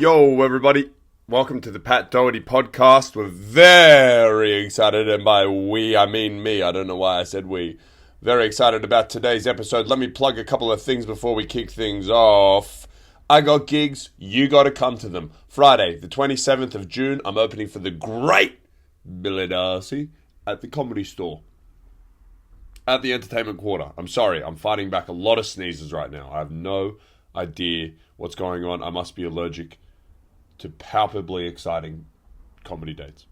Yo, everybody. Welcome to the Pat Doherty podcast. We're very excited, and by we, I mean me. I don't know why I said we. Very excited about today's episode. Let me plug a couple of things before we kick things off. I got gigs. You got to come to them. Friday, the 27th of June, I'm opening for the great Billy Darcy at the Comedy Store at the Entertainment Quarter. I'm sorry, I'm fighting back a lot of sneezes right now. I have no idea what's going on. I must be allergic to palpably exciting comedy dates.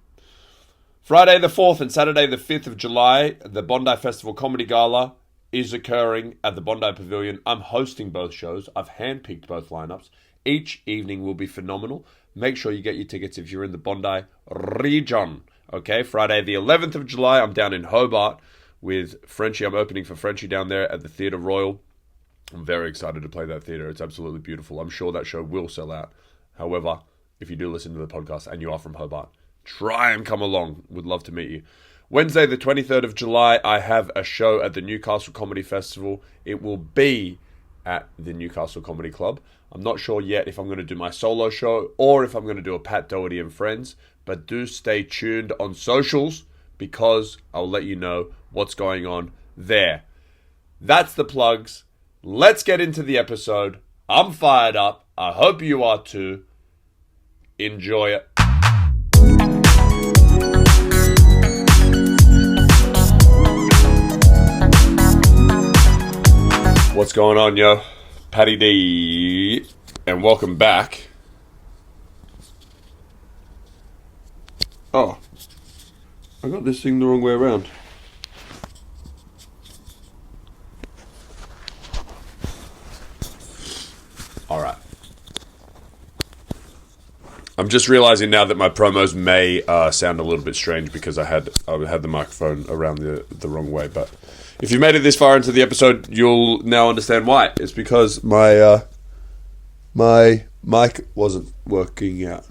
Friday the 4th and Saturday the 5th of July, the Bondi Festival Comedy Gala is occurring at the Bondi Pavilion. I'm hosting both shows. I've handpicked both lineups. Each evening will be phenomenal. Make sure you get your tickets if you're in the Bondi region. Okay, Friday the 11th of July, I'm down in Hobart with Frenchie. I'm opening for Frenchie down there at the Theatre Royal. I'm very excited to play that theatre. It's absolutely beautiful. I'm sure that show will sell out. However, if you do listen to the podcast and you are from Hobart, try and come along. Would love to meet you. Wednesday, the 23rd of July, I have a show at the Newcastle Comedy Festival. It will be at the Newcastle Comedy Club. I'm not sure yet if I'm going to do my solo show or if I'm going to do a Pat Doherty and Friends, but do stay tuned on socials because I'll let you know what's going on there. That's the plugs. Let's get into the episode. I'm fired up. I hope you are too. Enjoy it. What's going on, yo? Patty D. And welcome back. Oh, I got this thing the wrong way around. Alright. I'm just realizing now that my promos may sound a little bit strange because I had the microphone around the wrong way. But if you made it this far into the episode, you'll now understand why. It's because my mic wasn't working out.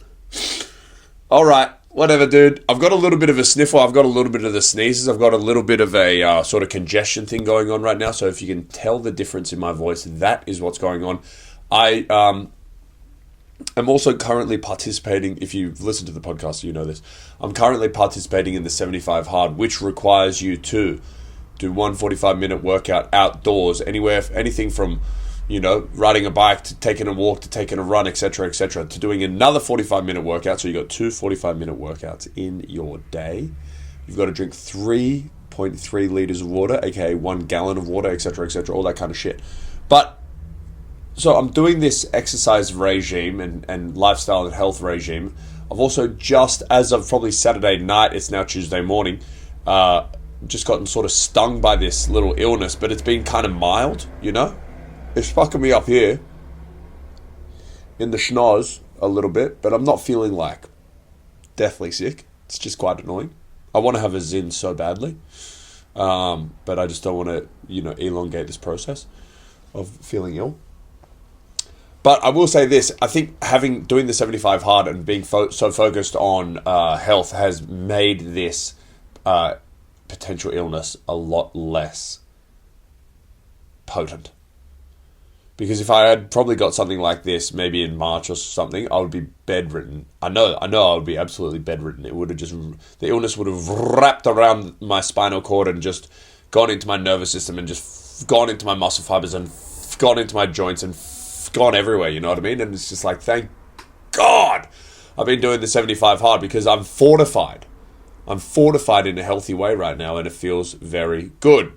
All right, whatever, dude. I've got a little bit of a sniffle. I've got a little bit of the sneezes. I've got a little bit of a sort of congestion thing going on right now. So if you can tell the difference in my voice, that is what's going on. I'm also currently participating, if you've listened to the podcast, you know this. I'm currently participating in the 75 Hard, which requires you to do one 45-minute workout outdoors, anything from, riding a bike to taking a walk to taking a run, etc., to doing another 45-minute workout. So you've got two 45-minute workouts in your day. You've got to drink 3.3 liters of water, aka 1 gallon of water, etc., all that kind of shit. So I'm doing this exercise regime and lifestyle and health regime. I've also just, as of probably Saturday night, it's now Tuesday morning, just gotten sort of stung by this little illness, but it's been kind of mild, It's fucking me up here in the schnoz a little bit, but I'm not feeling like deathly sick. It's just quite annoying. I want to have a Zyn so badly, but I just don't want to, elongate this process of feeling ill. But I will say this, I think doing the 75 Hard and being so focused on health has made this potential illness a lot less potent. Because if I had probably got something like this maybe in March or something, I would be bedridden. I know I would be absolutely bedridden. The illness would have wrapped around my spinal cord and just gone into my nervous system and just gone into my muscle fibers and gone into my joints and gone everywhere, you know what I mean? And it's just like, thank God I've been doing the 75 Hard because I'm fortified. I'm fortified in a healthy way right now and it feels very good.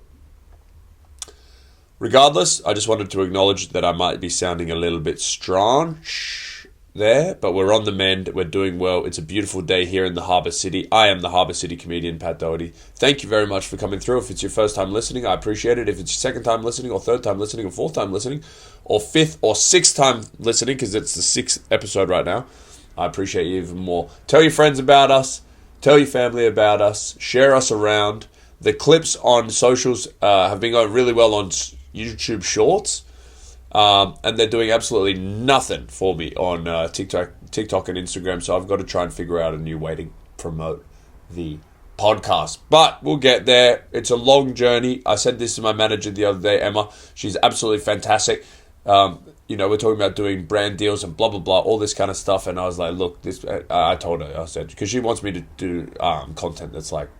Regardless, I just wanted to acknowledge that I might be sounding a little bit strange there, but we're on the mend. We're doing well. It's a beautiful day here in the Harbour City. I am the Harbour City comedian, Pat Doherty. Thank you very much for coming through. If it's your first time listening, I appreciate it. If it's your second time listening or third time listening or fourth time listening or fifth or sixth time listening, because it's the 6th episode right now, I appreciate you even more. Tell your friends about us. Tell your family about us. Share us around. The clips on socials have been going really well on YouTube Shorts. And they're doing absolutely nothing for me on TikTok and Instagram. So I've got to try and figure out a new way to promote the podcast. But we'll get there. It's a long journey. I said this to my manager the other day, Emma. She's absolutely fantastic. We're talking about doing brand deals and blah, blah, blah, all this kind of stuff. And I was like, look, I told her, I said, because she wants me to do content that's like,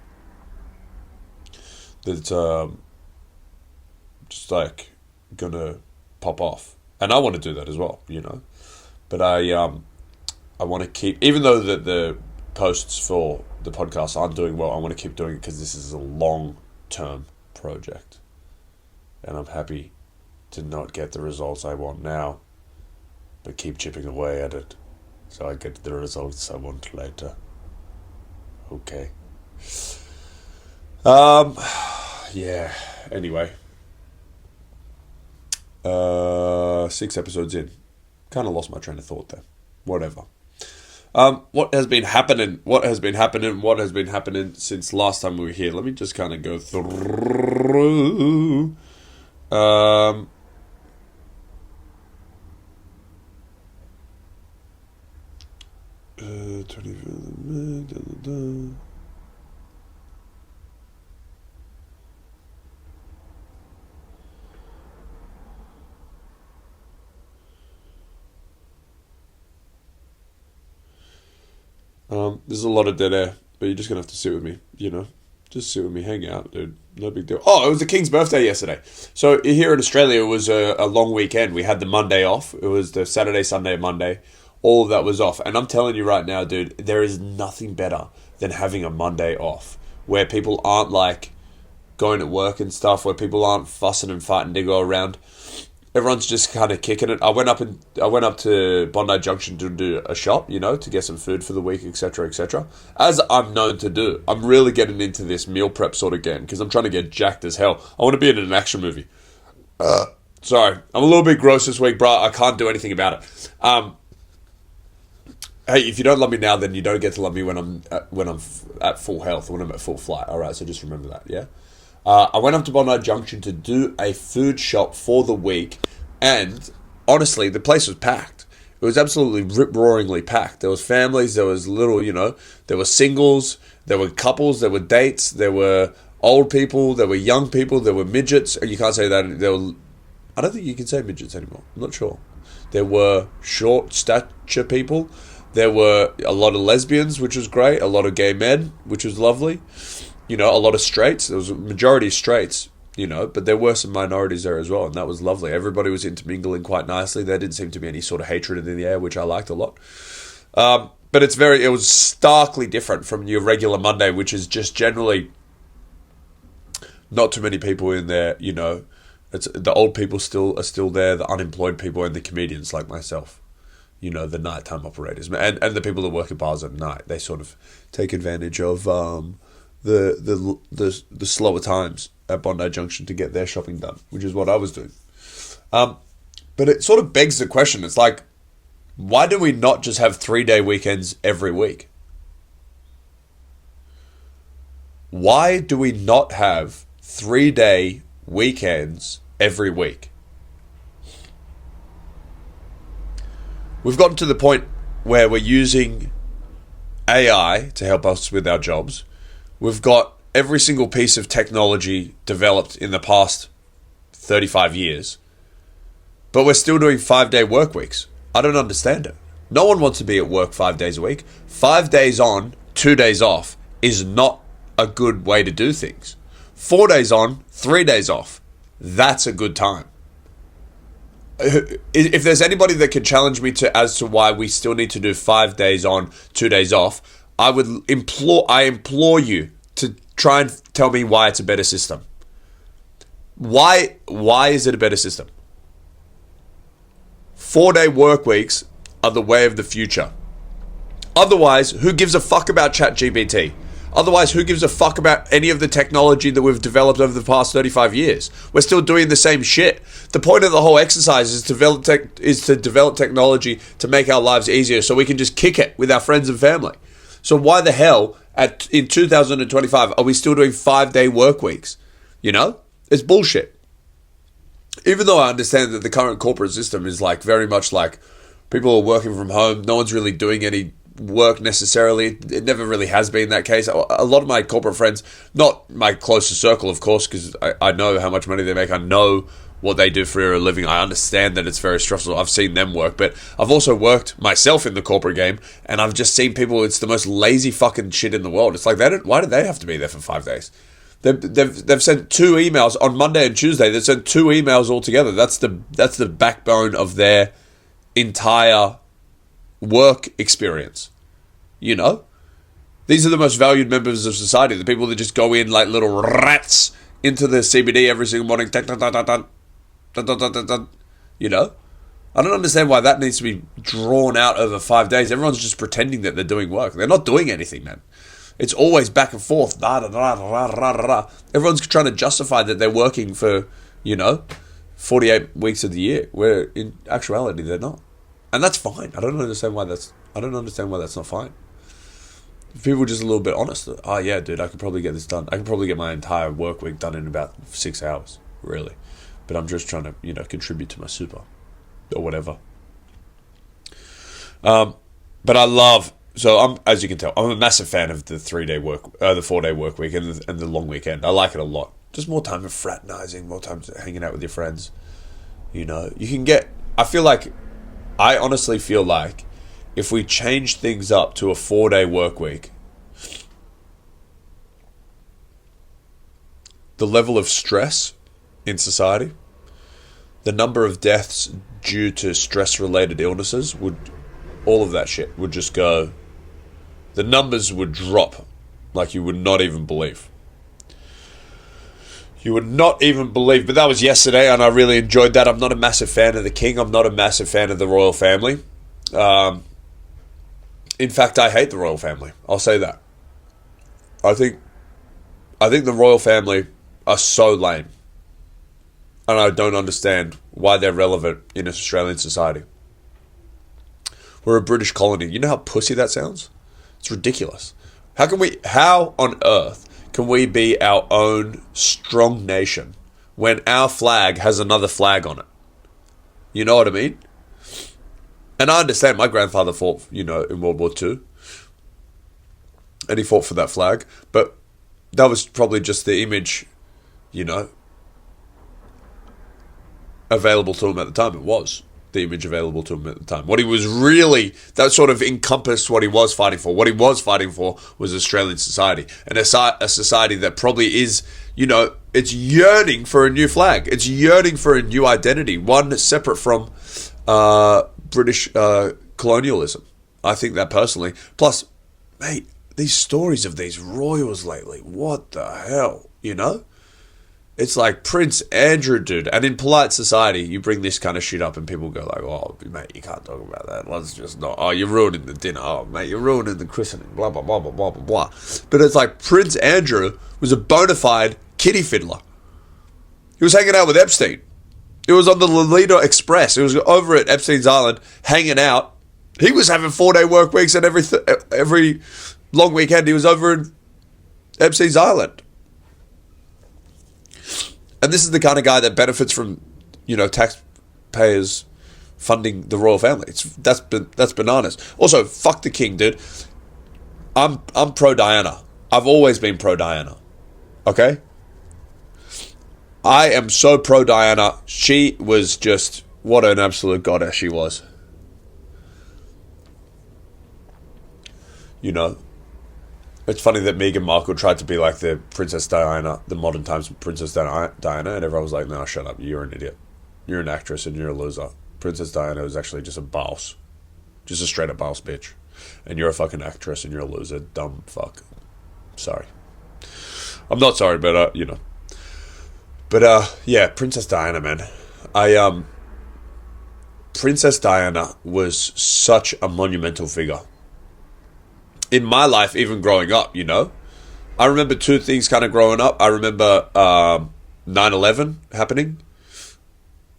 that's just like gonna pop off. And I want to do that as well, But I want to keep, even though the posts for the podcast aren't doing well, I want to keep doing it because this is a long-term project. And I'm happy to not get the results I want now, but keep chipping away at it so I get the results I want later. Okay. Yeah, anyway. 6 episodes in. Kind of lost my train of thought there. Whatever. What has been happening since last time we were here? Let me just kind of go through. 25. There's a lot of dead air, but you're just going to have to sit with me, Just sit with me, hang out, dude. No big deal. Oh, it was the King's birthday yesterday. So here in Australia, it was a long weekend. We had the Monday off. It was the Saturday, Sunday, Monday. All of that was off. And I'm telling you right now, dude, there is nothing better than having a Monday off where people aren't like going to work and stuff, where people aren't fussing and fighting to go around. Everyone's just kind of kicking it. I went up to Bondi Junction to do a shop, to get some food for the week, etc., etc. As I'm known to do. I'm really getting into this meal prep sort of game because I'm trying to get jacked as hell. I want to be in an action movie. Sorry, I'm a little bit gross this week, bro. I can't do anything about it. Hey, if you don't love me now, then you don't get to love me when I'm at full health, when I'm at full flight. All right, so just remember that, yeah? I went up to Bondi Junction to do a food shop for the week, and honestly, the place was packed. It was absolutely rip-roaringly packed. There was families, there was little, there were singles, there were couples, there were dates, there were old people, there were young people, there were midgets. You can't say that. I don't think you can say midgets anymore. I'm not sure. There were short stature people. There were a lot of lesbians, which was great. A lot of gay men, which was lovely. A lot of straights. There was a majority of straights, but there were some minorities there as well, and that was lovely. Everybody was intermingling quite nicely. There didn't seem to be any sort of hatred in the air, which I liked a lot. But it was starkly different from your regular Monday, which is just generally not too many people in there, It's the old people are still there, the unemployed people and the comedians like myself. The nighttime operators. And the people that work at bars at night, they sort of take advantage of the slower times at Bondi Junction to get their shopping done, which is what I was doing. But it sort of begs the question. It's like, why do we not just have 3-day weekends every week? Why do we not have 3-day weekends every week? We've gotten to the point where we're using AI to help us with our jobs. We've got every single piece of technology developed in the past 35 years, but we're still doing 5-day work weeks. I don't understand it. No one wants to be at work 5 days a week. 5 days on, 2 days off is not a good way to do things. 4 days on, 3 days off. That's a good time. If there's anybody that could challenge me as to why we still need to do 5 days on, 2 days off, I implore you to try and tell me why it's a better system. Why is it a better system? 4-day work weeks are the way of the future. Otherwise, who gives a fuck about ChatGPT? Otherwise, who gives a fuck about any of the technology that we've developed over the past 35 years? We're still doing the same shit. The point of the whole exercise is to develop technology to make our lives easier so we can just kick it with our friends and family. So why the hell in 2025 are we still doing 5-day work weeks? It's bullshit. Even though I understand that the current corporate system is like very much like people are working from home, no one's really doing any work necessarily. It never really has been that case. A lot of my corporate friends, not my closest circle, of course, because I know how much money they make. I know what they do for a living. I understand that it's very stressful. I've seen them work, but I've also worked myself in the corporate game, and I've just seen people. It's the most lazy fucking shit in the world. It's like why do they have to be there for 5 days? They've sent 2 emails on Monday and Tuesday. They've sent 2 emails altogether. That's the backbone of their entire work experience. You know, these are the most valued members of society. The people that just go in like little rats into the CBD every single morning. You know, I don't understand why that needs to be drawn out over 5 days. Everyone's just pretending that they're doing work. They're not doing anything, man. It's always back and forth. Everyone's trying to justify that they're working for, 48 weeks of the year, where in actuality they're not. And that's fine. I don't understand why that's not fine. If people are just a little bit honest, oh yeah, dude, I could probably get this done. I could probably get my entire work week done in about 6 hours, really. But I'm just trying to, contribute to my super or whatever. But I love. So as you can tell, I'm a massive fan of the 4-day work week and the long weekend. I like it a lot. Just more time for fraternizing, more time for hanging out with your friends. You can get. I honestly feel like if we change things up to a 4-day work week, the level of stress in society, the number of deaths due to stress-related illnesses all of that shit would just go. The numbers would drop like you would not even believe. You would not even believe. But that was yesterday, and I really enjoyed that. I'm not a massive fan of the king. I'm not a massive fan of the royal family. In fact, I hate the royal family. I'll say that. I think the royal family are so lame. And I don't understand why they're relevant in Australian society. We're a British colony. You know how pussy that sounds? It's ridiculous. How on earth can we be our own strong nation when our flag has another flag on it? You know what I mean? And I understand my grandfather fought, in World War II. And he fought for that flag. But that was probably just the image, available to him at the time. It was the image available to him at the time. What he was really, that sort of encompassed what he was fighting for. What he was fighting for was Australian society. And a society that probably is, it's yearning for a new flag. It's yearning for a new identity. One separate from British colonialism. I think that personally. Plus, mate, these stories of these royals lately, what the hell, It's like Prince Andrew, dude. And in polite society, you bring this kind of shit up and people go like, oh, mate, you can't talk about that. Let's just not. Oh, you're ruining the dinner. Oh, mate, you're ruining the christening. Blah, blah, blah, blah, blah, blah, blah. But it's like Prince Andrew was a bona fide kitty fiddler. He was hanging out with Epstein. It was on the Lolita Express. It was over at Epstein's Island hanging out. He was having 4-day work weeks, and every long weekend he was over in Epstein's Island. And this is the kind of guy that benefits from, taxpayers funding the royal family. That's bananas. Also, fuck the king, dude. I'm pro Diana. I've always been pro Diana. Okay? I am so pro Diana. She was just, what an absolute goddess she was. It's funny that Meghan Markle tried to be like the Princess Diana, the modern times Princess Diana, and everyone was like, no, shut up, you're an idiot. You're an actress and you're a loser. Princess Diana was actually just a boss. Just a straight up boss bitch. And you're a fucking actress and you're a loser. Dumb fuck. Sorry. I'm not sorry, but, But, yeah, Princess Diana, man. Princess Diana was such a monumental figure. In my life, even growing up, I remember 2 things kind of growing up. I remember 9/11 happening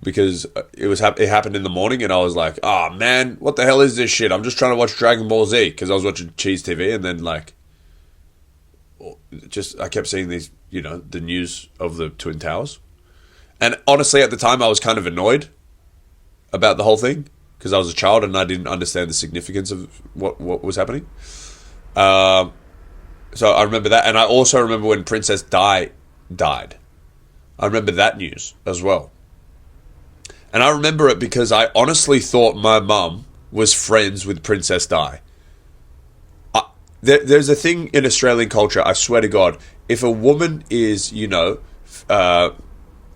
because it happened in the morning, and I was like, oh man, what the hell is this shit? I'm just trying to watch Dragon Ball Z because I was watching Cheese TV, and then I kept seeing these, the news of the Twin Towers. And honestly, at the time, I was kind of annoyed about the whole thing because I was a child and I didn't understand the significance of what was happening. So I remember that, and I also remember when Princess Di died. I remember that news as well. And I remember it because I honestly thought my mum was friends with Princess Di. There's a thing in Australian culture, I swear to God, if a woman is,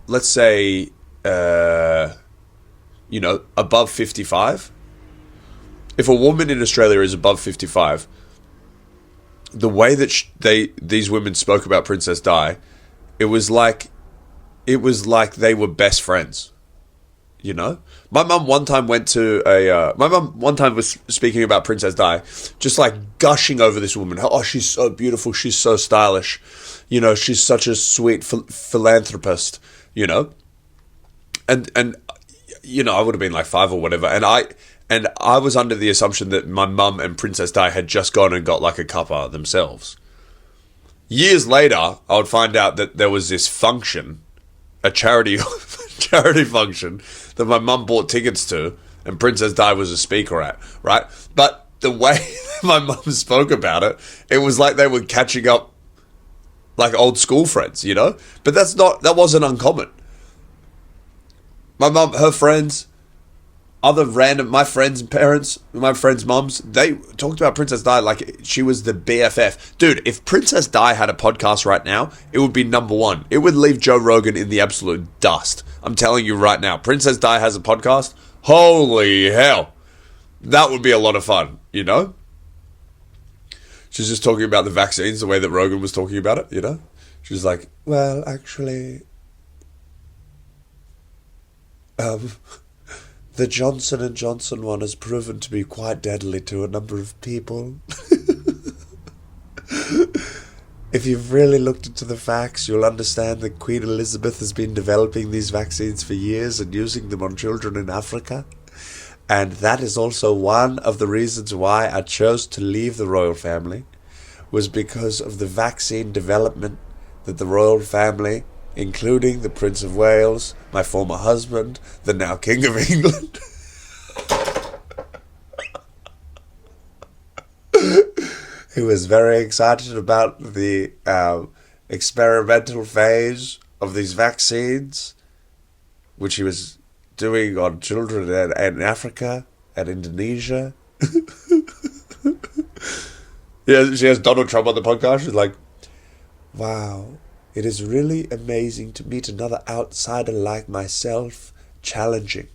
let's say, above 55, if a woman in Australia is above 55, the way that these women spoke about Princess Di, it was like they were best friends. You know, my mum one time was speaking about Princess Di, just like gushing over this woman. Oh, she's so beautiful. She's so stylish. You know, she's such a sweet philanthropist, you know. And I would have been like 5 or whatever. And I was under the assumption that my mum and Princess Di had just gone and got like a cuppa themselves. Years later, I would find out that there was this function, a charity function that my mum bought tickets to, and Princess Di was a speaker at, right? But the way my mum spoke about it, it was like they were catching up like old school friends, you know? But that wasn't uncommon. My mum, her friends, my friends' parents, my friends' mums, they talked about Princess Di like she was the BFF. Dude, if Princess Di had a podcast right now, it would be number 1. It would leave Joe Rogan in the absolute dust. I'm telling you right now, Princess Di has a podcast. Holy hell. That would be a lot of fun, you know? She's just talking about the vaccines the way that Rogan was talking about it, you know? She's like, well, actually, the Johnson & Johnson one has proven to be quite deadly to a number of people. If you've really looked into the facts, you'll understand that Queen Elizabeth has been developing these vaccines for years and using them on children in Africa. And that is also one of the reasons why I chose to leave the royal family, was because of the vaccine development that the royal family, including the Prince of Wales, my former husband, the now King of England, who was very excited about the experimental phase of these vaccines, which he was doing on children in Africa and Indonesia. Yeah, she has Donald Trump on the podcast. She's like, wow, it is really amazing to meet another outsider like myself, challenging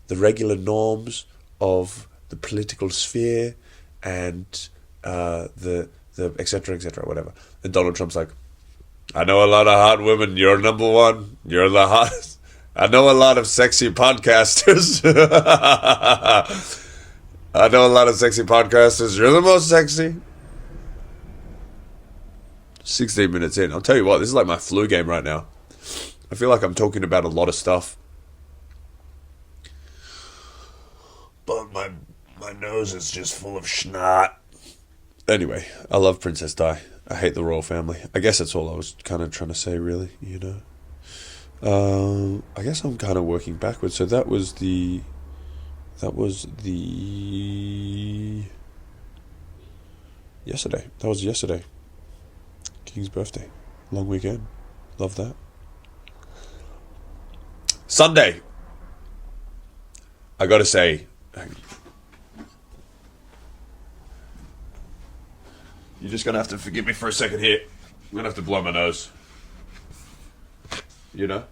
the regular norms of the political sphere and the etc., whatever. And Donald Trump's like, I know a lot of hot women. You're number 1. You're the hottest. I know a lot of sexy podcasters. I know a lot of sexy podcasters. You're the most sexy. 16 minutes in. I'll tell you what, this is like my flu game right now. I feel like I'm talking about a lot of stuff. But my nose is just full of schnot. Anyway, I love Princess Di. I hate the royal family. I guess that's all I was kind of trying to say, really, you know. I guess I'm kind of working backwards. So that was yesterday. That was yesterday. King's birthday. Long weekend. Love that. Sunday. I gotta say, you're just gonna have to forgive me for a second here. I'm gonna have to blow my nose. You know?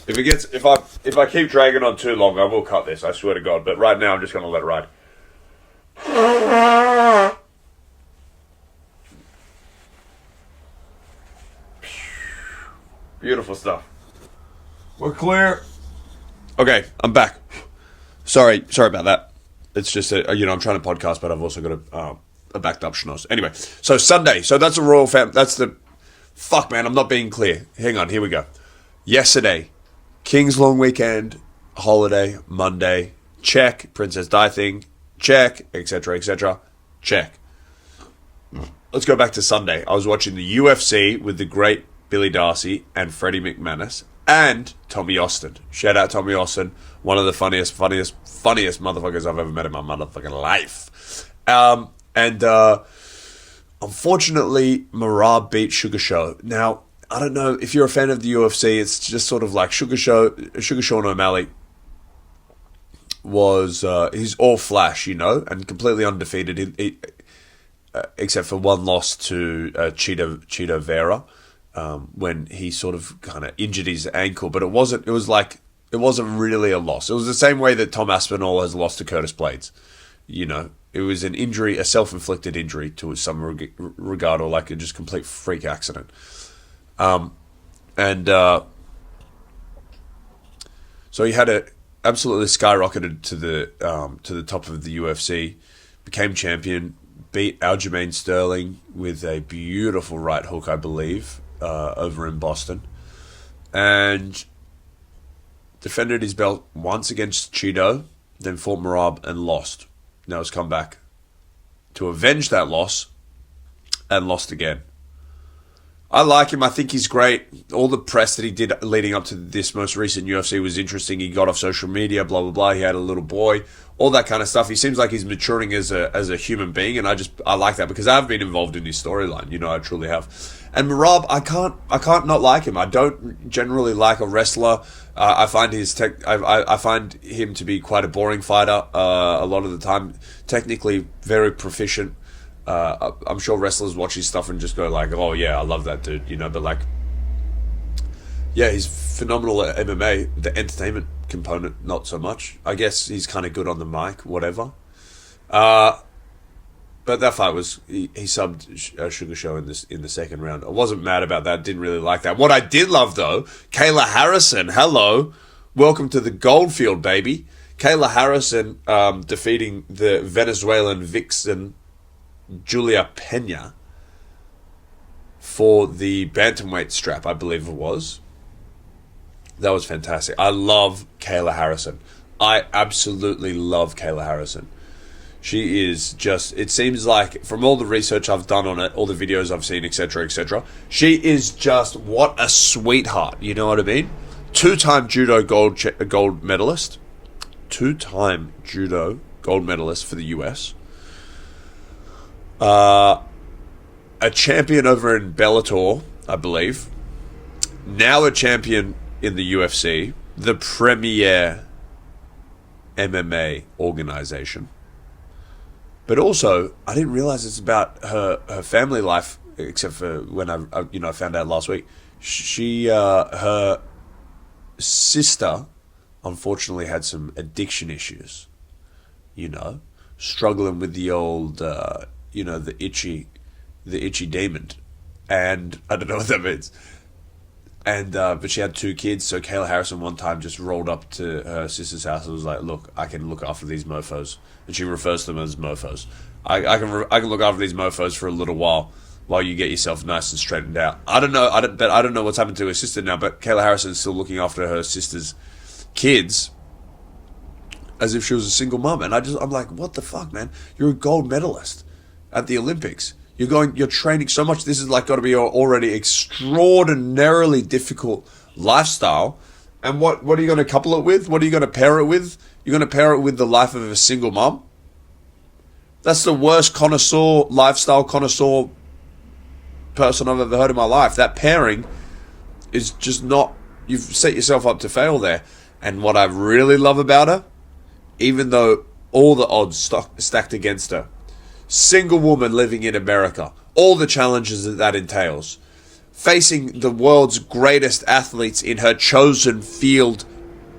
If I keep dragging on too long, I will cut this, I swear to God. But right now I'm just gonna let it ride. Beautiful stuff. We're clear. Okay, I'm back. Sorry about that. It's just I'm trying to podcast, but I've also got a backed up schnoz. Anyway, so Sunday. So that's a royal family. That's the... Fuck, man, I'm not being clear. Hang on, here we go. Yesterday, King's long weekend, holiday, Monday, check. Princess Di thing, check, etc., check. Let's go back to Sunday. I was watching the UFC with the great Billy Darcy and Freddie McManus and Tommy Austin. Shout out Tommy Austin, one of the funniest motherfuckers I've ever met in my motherfucking life. Unfortunately, Marab beat Sugar Show. Now, I don't know if you're a fan of the UFC. It's just sort of like Sugar Sean O'Malley was he's all flash, and completely undefeated. Except for one loss to Cheeto Vera, when he sort of kind of injured his ankle, but it wasn't really a loss. It was the same way that Tom Aspinall has lost to Curtis Blades. It was an injury, a self-inflicted injury to some regard, or like a just complete freak accident. So he had absolutely skyrocketed to the top of the UFC, became champion, beat Aljamain Sterling with a beautiful right hook, I believe, over in Boston, and defended his belt once against Cheeto, then fought Merab and lost. Now has come back to avenge that loss and lost again. I like him. I think he's great. All the press that he did leading up to this most recent UFC was interesting. He got off social media, blah, blah, blah. He had a little boy, all that kind of stuff. He seems like he's maturing as a human being, and I like that because I've been involved in his storyline. I truly have. And Merab, I can't not like him. I don't generally like a wrestler. I find I find him to be quite a boring fighter a lot of the time. Technically very proficient. I'm sure wrestlers watch his stuff and just go like, oh yeah, I love that dude, but like, yeah, he's phenomenal at MMA. The entertainment component, not so much. I guess he's kind of good on the mic, whatever. But that fight was, he subbed Sugar Show in the second round. I wasn't mad about that, didn't really like that. What I did love though, Kayla Harrison, hello, welcome to the Goldfield, baby. Kayla Harrison defeating the Venezuelan vixen Julia Pena for the bantamweight strap, I believe it was. That was fantastic. I love Kayla Harrison. I absolutely love Kayla Harrison. She is just, it seems like, from all the research I've done on it, all the videos I've seen, etc., etc., she is just, what a sweetheart, you know what I mean? Two-time judo gold medalist. Two-time judo gold medalist for the US. A champion over in Bellator, I believe. Now a champion in the UFC, the premier MMA organization. But also, I didn't realize it's about her family life, except for when I found out last week. Her sister, unfortunately, had some addiction issues. Struggling with the old, the itchy demon, and I don't know what that means. And but she had two kids, so Kayla Harrison one time just rolled up to her sister's house and was like, "Look, I can look after these mofos," and she refers to them as mofos. I can look after these mofos for a little while you get yourself nice and straightened out. I don't know what's happened to her sister now, but Kayla Harrison is still looking after her sister's kids as if she was a single mum, and I'm like, what the fuck, man? You're a gold medalist at the Olympics. You're training so much. This is like got to be an already extraordinarily difficult lifestyle. And what are you going to couple it with? What are you going to pair it with? You're going to pair it with the life of a single mom? That's the worst lifestyle connoisseur person I've ever heard in my life. That pairing is just not, you've set yourself up to fail there. And what I really love about her, even though all the odds stacked against her, single woman living in America, all the challenges that entails, facing the world's greatest athletes in her chosen field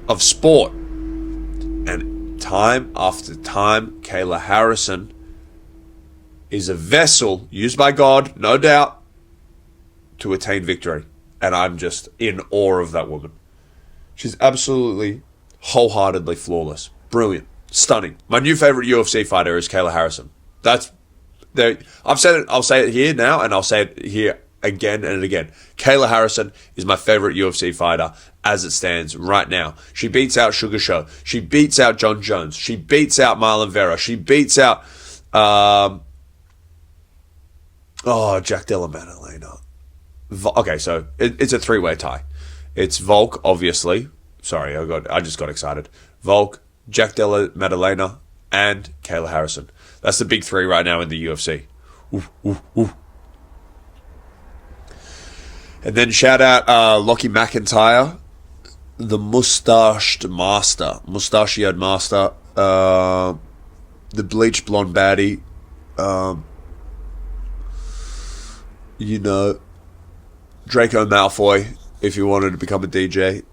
of sport. And time after time, Kayla Harrison is a vessel used by God, no doubt, to attain victory. And I'm just in awe of that woman. She's absolutely, wholeheartedly flawless. Brilliant. Stunning. My new favorite UFC fighter is Kayla Harrison. That's there. I've said it. I'll say it here now, and I'll say it here again and again. Kayla Harrison is my favorite UFC fighter as it stands right now. She beats out Sugar Show. She beats out John Jones. She beats out Marlon Vera. She beats out Jack Della Maddalena. Okay, so it's a three-way tie. It's Volk, obviously. Sorry, I just got excited. Volk, Jack Della Maddalena, and Kayla Harrison. That's the big three right now in the UFC. Ooh, ooh, ooh. And then shout out Lockie McIntyre, the mustachioed master, the bleached blonde baddie, Draco Malfoy, if you wanted to become a DJ.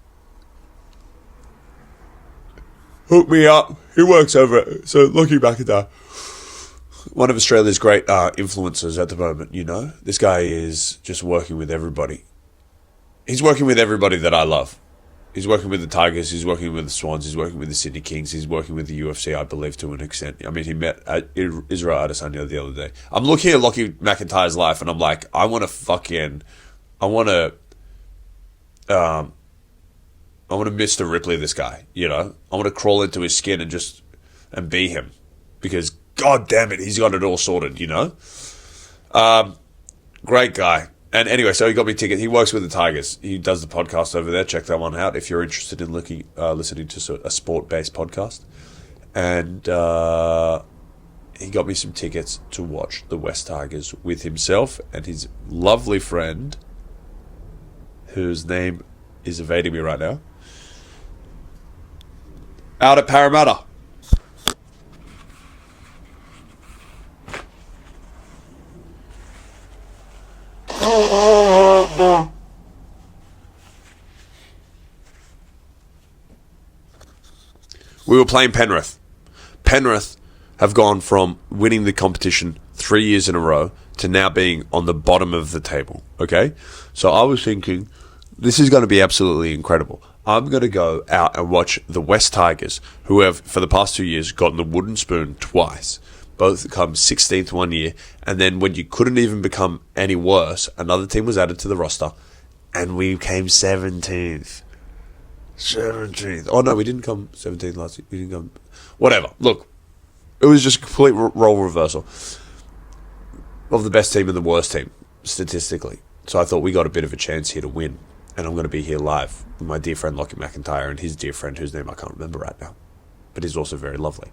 Hook me up. He works over it. So Lockie McIntyre, one of Australia's great influencers at the moment, This guy is just working with everybody. He's working with everybody that I love. He's working with the Tigers, he's working with the Swans, he's working with the Sydney Kings, he's working with the UFC, I believe, to an extent. I mean, he met Israel Adesanya the other day. I'm looking at Lockie McIntyre's life and I'm like, I want to Mr. Ripley this guy, I want to crawl into his skin and be him. Because, god damn it, he's got it all sorted, Great guy. And anyway, so he got me tickets. He works with the Tigers. He does the podcast over there. Check that one out if you're interested in listening to a sport-based podcast. And he got me some tickets to watch the West Tigers with himself and his lovely friend, whose name is evading me right now, out at Parramatta. We were playing Penrith. Penrith have gone from winning the competition 3 years in a row to now being on the bottom of the table, okay? So I was thinking, this is going to be absolutely incredible. I'm going to go out and watch the West Tigers, who have, for the past 2 years, gotten the wooden spoon twice. Both come 16th one year, and then when you couldn't even become any worse, another team was added to the roster, and we came 17th. 17th. Oh, no, we didn't come 17th last year. We didn't come... Whatever. Look, it was just a complete role reversal of the best team and the worst team, statistically. So I thought we got a bit of a chance here to win, and I'm going to be here live with my dear friend Lockie McIntyre and his dear friend, whose name I can't remember right now, but he's also very lovely.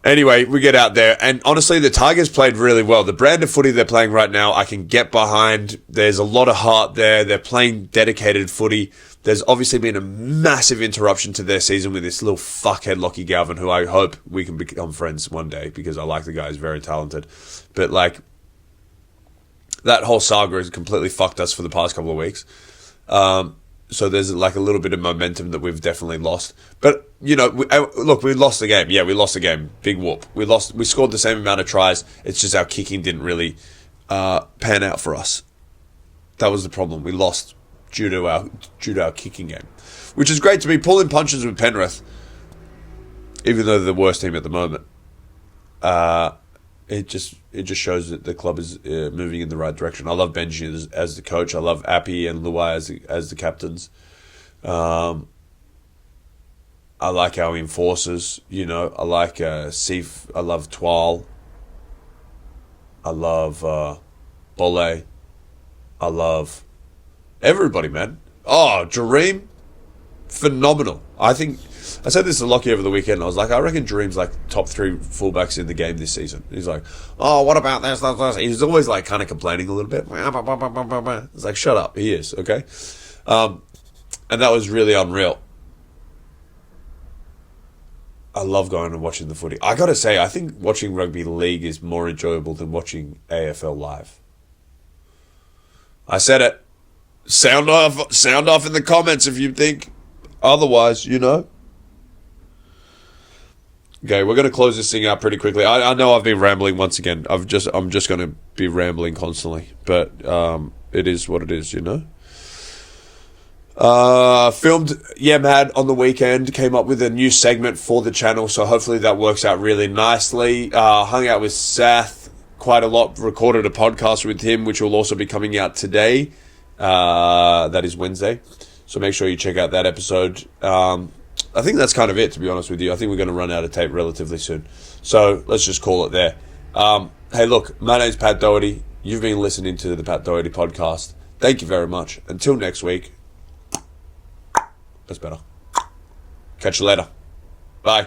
Anyway, we get out there, and honestly, the Tigers played really well. The brand of footy they're playing right now, I can get behind. There's a lot of heart there. They're playing dedicated footy. There's obviously been a massive interruption to their season with this little fuckhead Lockie Galvin, who I hope we can become friends one day, because I like the guy. He's very talented. But, that whole saga has completely fucked us for the past couple of weeks. So there's a little bit of momentum that we've definitely lost. But, we lost the game. Yeah, we lost the game. Big whoop. We scored the same amount of tries. It's just our kicking didn't really pan out for us. That was the problem. We lost due to our kicking game. Which is great to be pulling punches with Penrith, even though they're the worst team at the moment. It just shows that the club is moving in the right direction. I love Benji as the coach. I love Appy and Luai as the captains. I like our enforcers. I like Sif. I love Twal. I love Bole. I love everybody, man. Oh, Jareem, phenomenal. I think I said this to Lockie over the weekend. I was like, I reckon Dream's top 3 fullbacks in the game this season. He's like, oh, what about this? He's always kind of complaining a little bit. It's like, shut up. He is, okay? And that was really unreal. I love going and watching the footy. I got to say, I think watching rugby league is more enjoyable than watching AFL live. I said it. Sound off in the comments if you think otherwise, Okay, we're going to close this thing out pretty quickly. I know I've been rambling once again. I'm just going to be rambling constantly, but it is what it is, Filmed Mad on the weekend, came up with a new segment for the channel, so hopefully that works out really nicely. Hung out with Seth quite a lot, recorded a podcast with him, which will also be coming out today. That is Wednesday, so make sure you check out that episode. I think that's kind of it, to be honest with you. I think we're going to run out of tape relatively soon, so let's just call it there. Hey, look, my name's Pat Doherty. You've been listening to the Pat Doherty podcast. Thank you very much. Until next week. That's better. Catch you later. Bye.